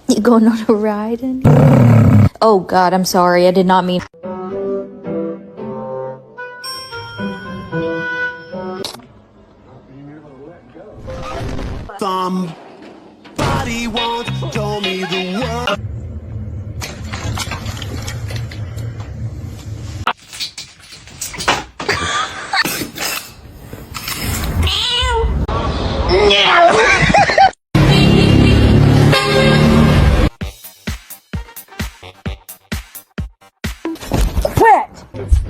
You going on a ride? Oh God, I'm sorry. I did not mean. Somebody once told me the world. Quit!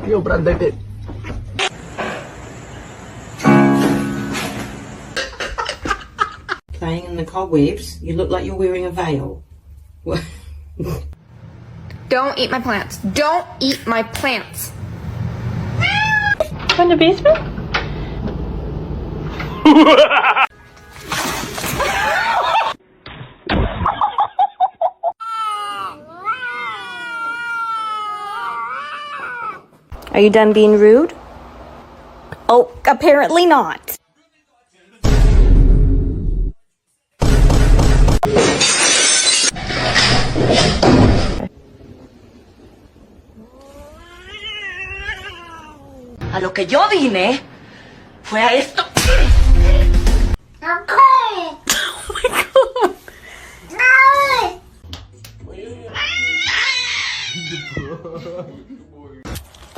Yo, brother. Playing in the cobwebs, you look like you're wearing a veil. What? Don't eat my plants. Don't eat my plants. In the basement? Are you done being rude? Oh, apparently not. A lo que yo vine fue a esto.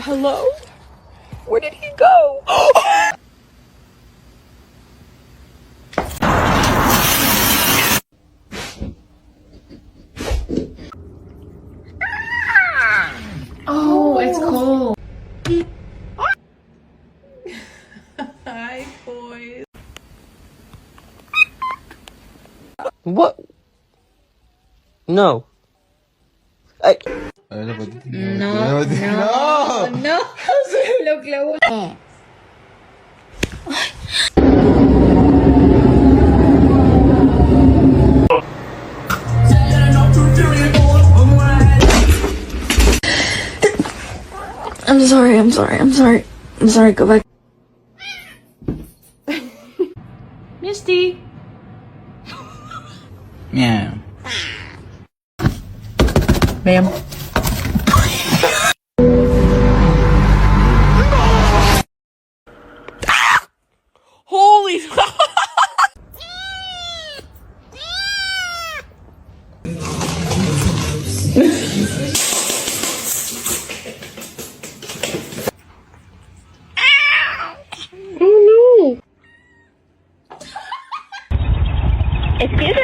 Hello? Where did he go? Oh, it's cold. Hi, boys. What? No. No. Lo clavó. I'm sorry, go back. Misty. Yeah. Ma'am. Holy Oh no. Excuse me?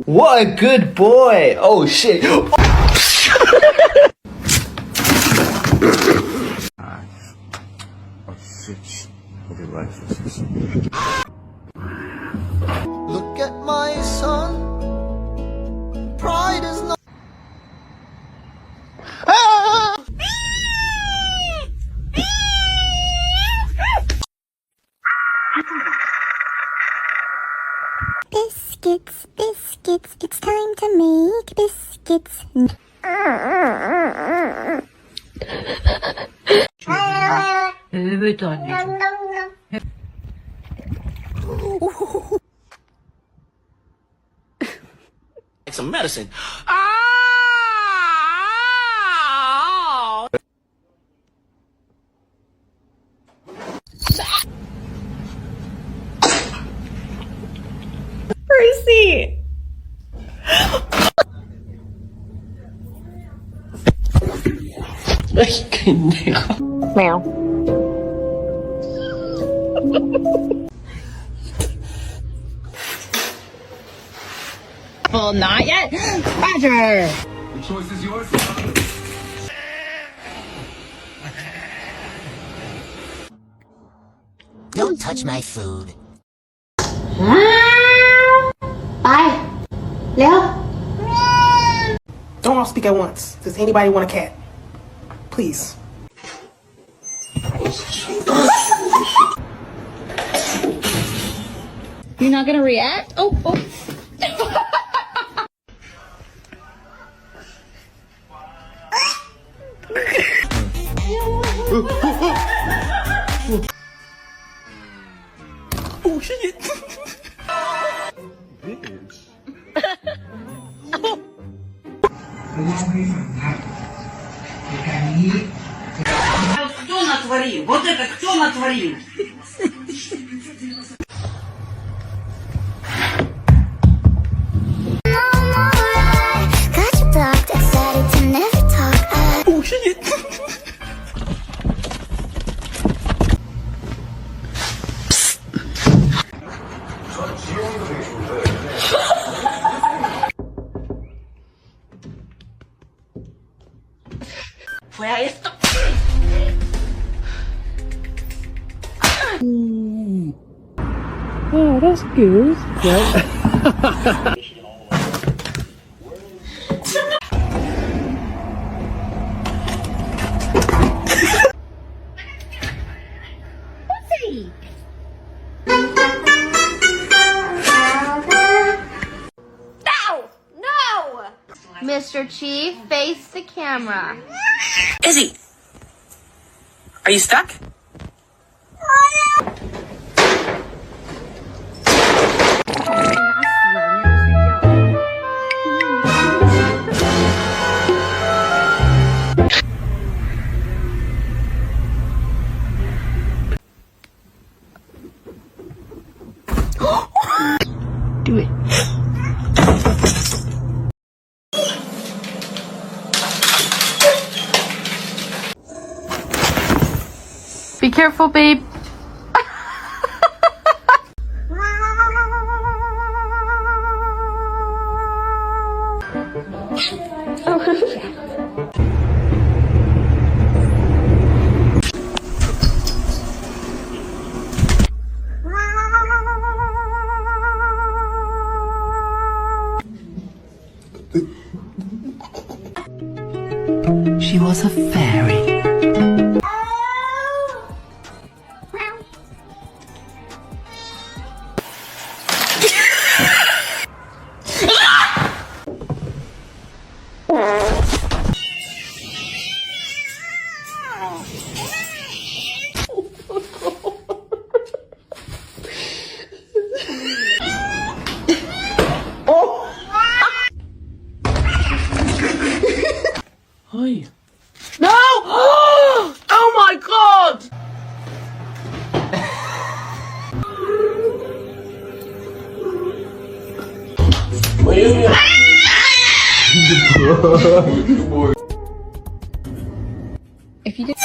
What a good boy! Oh shit! Look at my son. Pride is not. Biscuits, biscuits, it's time to make biscuits. Evet anneciğim. Like some medicine. Percy! Meow. Well, not yet. Roger. The choice is yours. Don't touch my food. ไป เร็ว Don't all speak at once. Does anybody want a cat? Please. You're not gonna react? Oh. Oh shit. Кто натворил? Вот это кто натворил? Oh shit. Fue a esto. Oh, that's good. Mr. Chief, face the camera. Izzy, are you stuck? Do it. Be careful, babe. She was a fairy. Hi. No! Oh my god! If you did.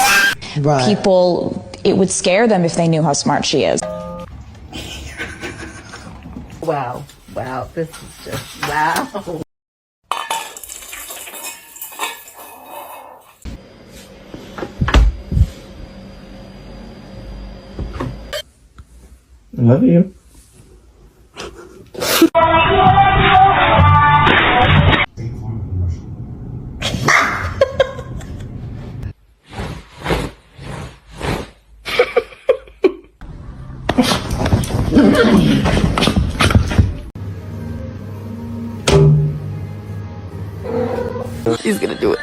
Right. People, it would scare them if they knew how smart she is. Wow. Wow. This is just wow. I love you. He's gonna do it.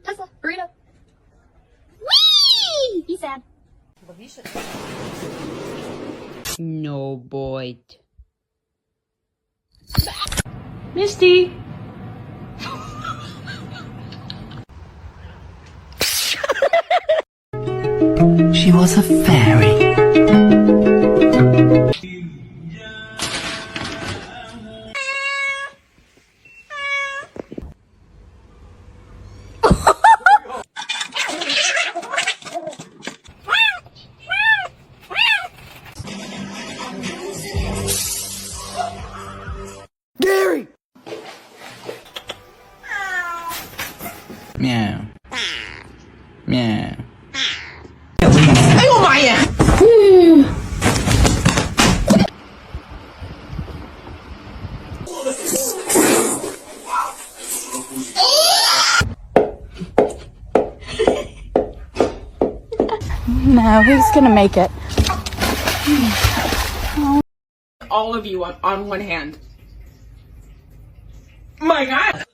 Tesla, burrito. Whee! Be sad. No, boy. Misty. She was a fairy. Gary! Meow. Meow. 哎呦妈呀！ No, who's gonna make it? All of you on one hand. My God.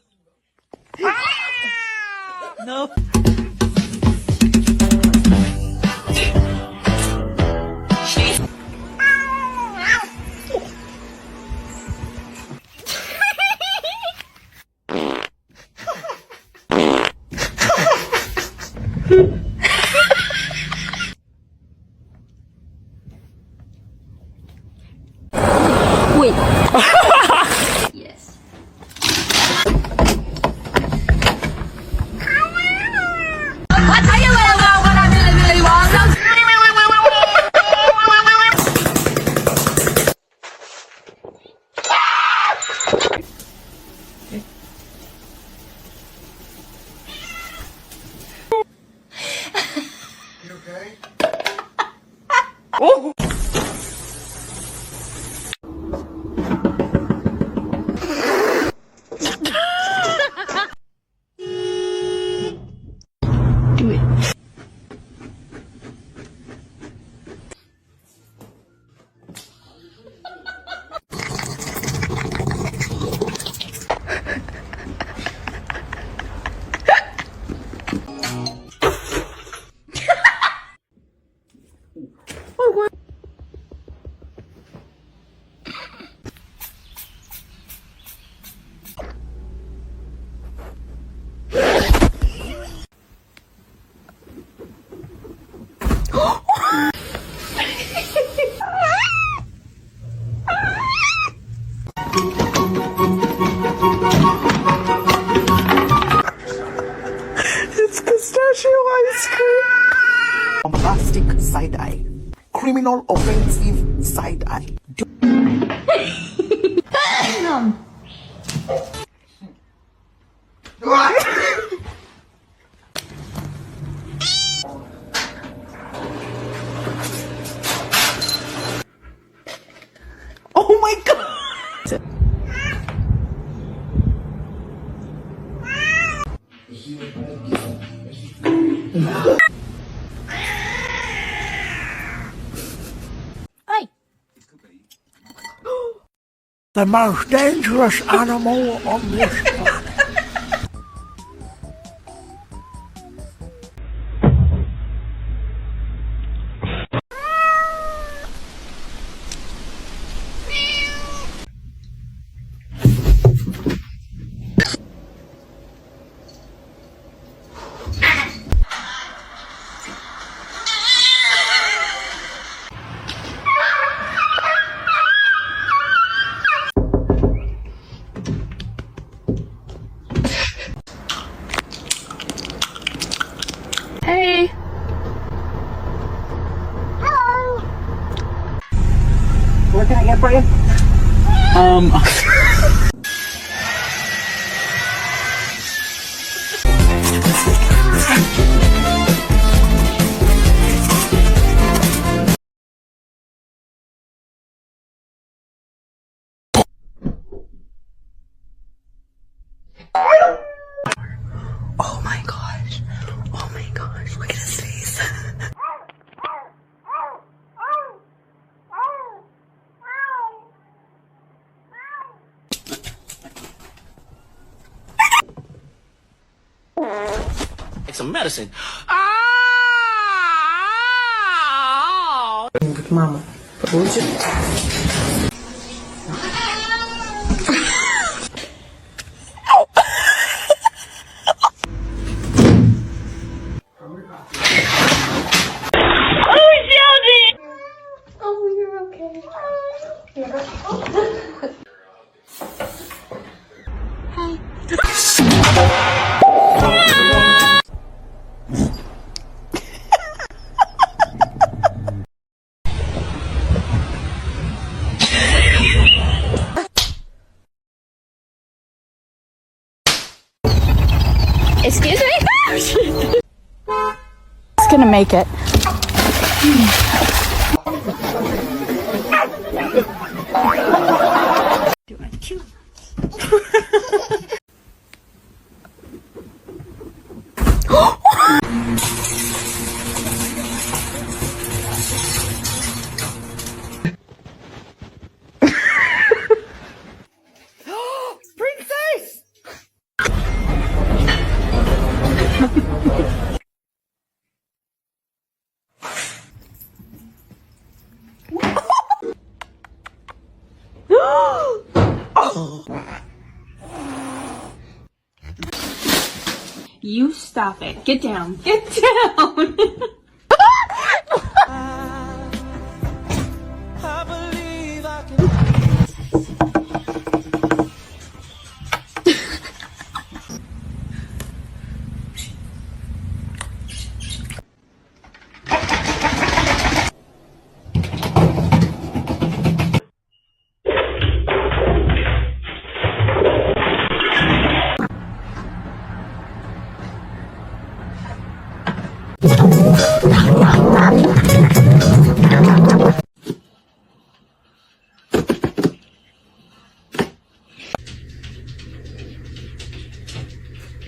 No. Wait. Yes. Do it. It's pistachio ice cream! Bombastic side-eye. Criminal offensive side-eye. Oh my God! The most dangerous animal on this planet. Hey. What can I get for you? Oh my gosh. Oh my gosh. Look at his face. Take some medicine. Mama, получит? Excuse me? It's gonna make it. Princess! You stop it. Get down. Get down.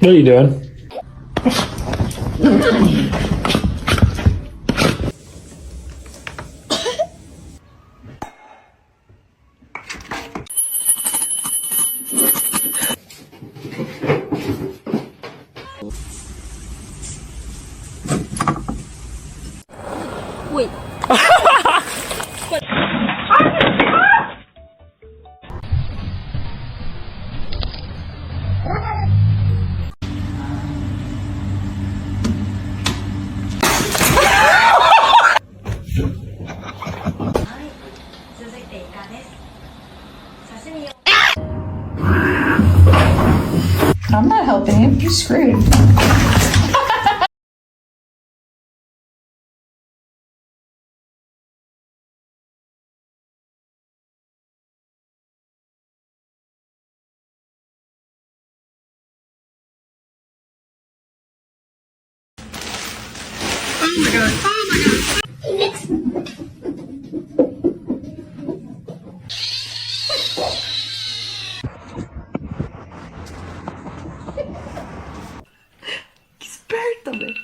What are you doing? Wait. I'm not helping you. You're screwed. Despiértame.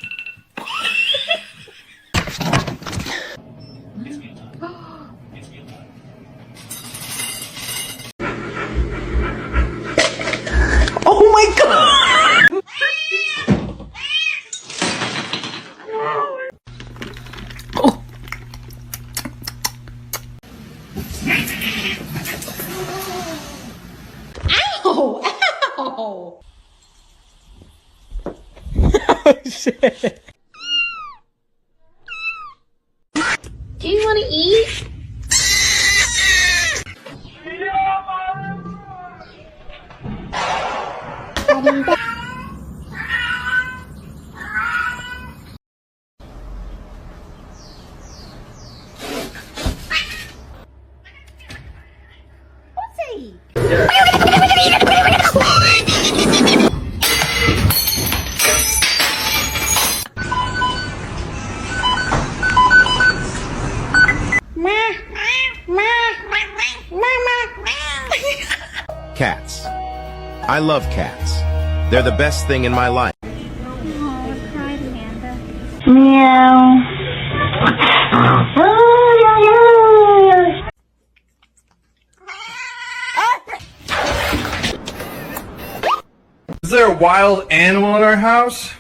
Oh my god! Ow! Ow! Oh shit. Do you want to eat? Cats. I love cats. They're the best thing in my life. Is there a wild animal in our house?